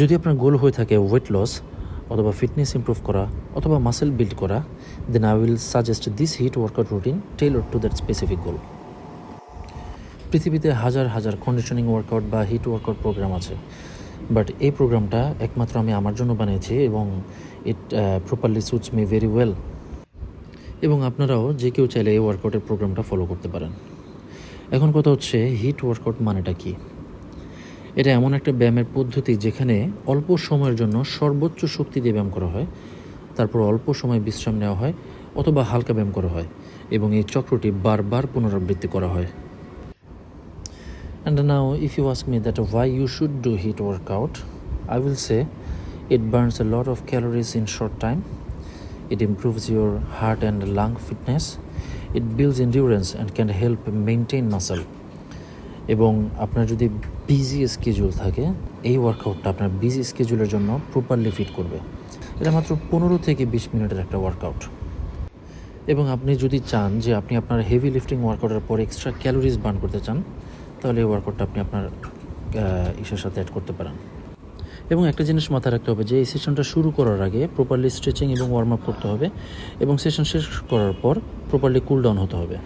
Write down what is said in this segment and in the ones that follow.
যদি আপনার গোল হয়ে থাকে ওয়েট লস অথবা ফিটনেস ইমপ্রুভ করা অথবা মাসেল বিল্ড করা, then I will suggest this HIIT workout routine tailored to that specific goal. পৃথিবীতে হাজার হাজার কন্ডিশনিং ওয়ার্কআউট বা হিট ওয়ার্কআউট প্রোগ্রাম আছে, বাট এই প্রোগ্রামটা একমাত্র আমি আমার জন্য বানিয়েছি এবং it properly suits me very well. এবং আপনারাও যে কেউ চাইলে এই ওয়ার্কআউটের প্রোগ্রামটা ফলো করতে পারেন। এখন কথা হচ্ছে হিট ওয়ার্কআউট মানেটা কি? এটা এমন একটা ব্যায়ামের পদ্ধতি যেখানে অল্প সময়ের জন্য সর্বোচ্চ শক্তি দিয়ে ব্যায়াম করা হয়, তারপর অল্প সময় বিশ্রাম নেওয়া হয় অথবা হালকা ব্যায়াম করা হয় এবং এই চক্রটি বারবার পুনরাবৃত্তি করা হয়। And now if you ask me that why you should do HIIT workout, I will say it burns a lot of calories in short time, it improves your heart and lung fitness, it builds endurance and can help maintain muscle. এবং আপনার যদি busy schedule থাকে, এই ওয়ার্কআউটটা আপনার busy স্কেজুলের জন্য properly fit করবে। এটা মাত্র 15 থেকে 20 মিনিটের একটা ওয়ার্কআউট। এবং আপনি যদি চান যে আপনি আপনার হেভি লিফটিং ওয়ার্কআউটের পর এক্সট্রা ক্যালোরিজ বার্ন করতে চান, তাহলে এই ওয়ার্কআউটটা আপনি আপনার ইসের সাথে অ্যাড করতে পারেন। এবং একটা জিনিস মাথায় রাখতে হবে যে এই সেশনটা শুরু করার আগে প্রপারলি স্ট্রেচিং এবং ওয়ার্ম আপ করতে হবে এবং সেশন শেষ করার পর প্রপারলি কুল ডাউন হতে হবে।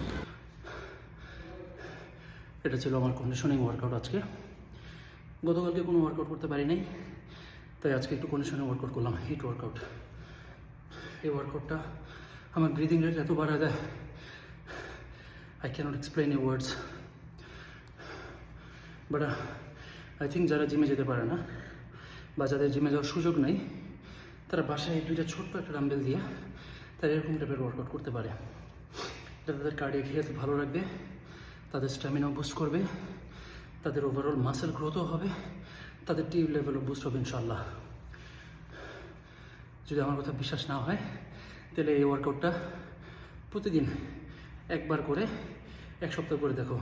এটা ছিল আমার কন্ডিশনিং ওয়ার্কআউট আজকে। গতকালকে কোনো ওয়ার্কআউট করতে পারি নাই, তাই আজকে একটু কন্ডিশনিং ওয়ার্কআউট করলাম, হিট ওয়ার্কআউট। এই ওয়ার্কআউটটা আমার ব্রিদিং রেট এত বাড়া দেয়, I can't explain in words. But I think যারা জিমে যেতে পারে না বা যাদের জিমে যাওয়ার সুযোগ নেই, তারা বাসায় দুইটা ছোট্ট একটা ডাম্বেল দিয়ে তারা এরকম টাইপের ওয়ার্কআউট করতে পারে। এটা তাদের কার্ডিয়াক হেলথ ভালো রাখবে, তাদের স্ট্যামিনাও বুস্ট করবে, তাদের ওভারঅল মাসেল গ্রোথও হবে, তাদের টি লেভেলও বুস্ট হবে ইনশাল্লাহ। যদি আমার কথা বিশ্বাস না হয় তাহলে এই ওয়ার্কআউটটা প্রতিদিন একবার করে 1 সপ্তাহ করে দেখো।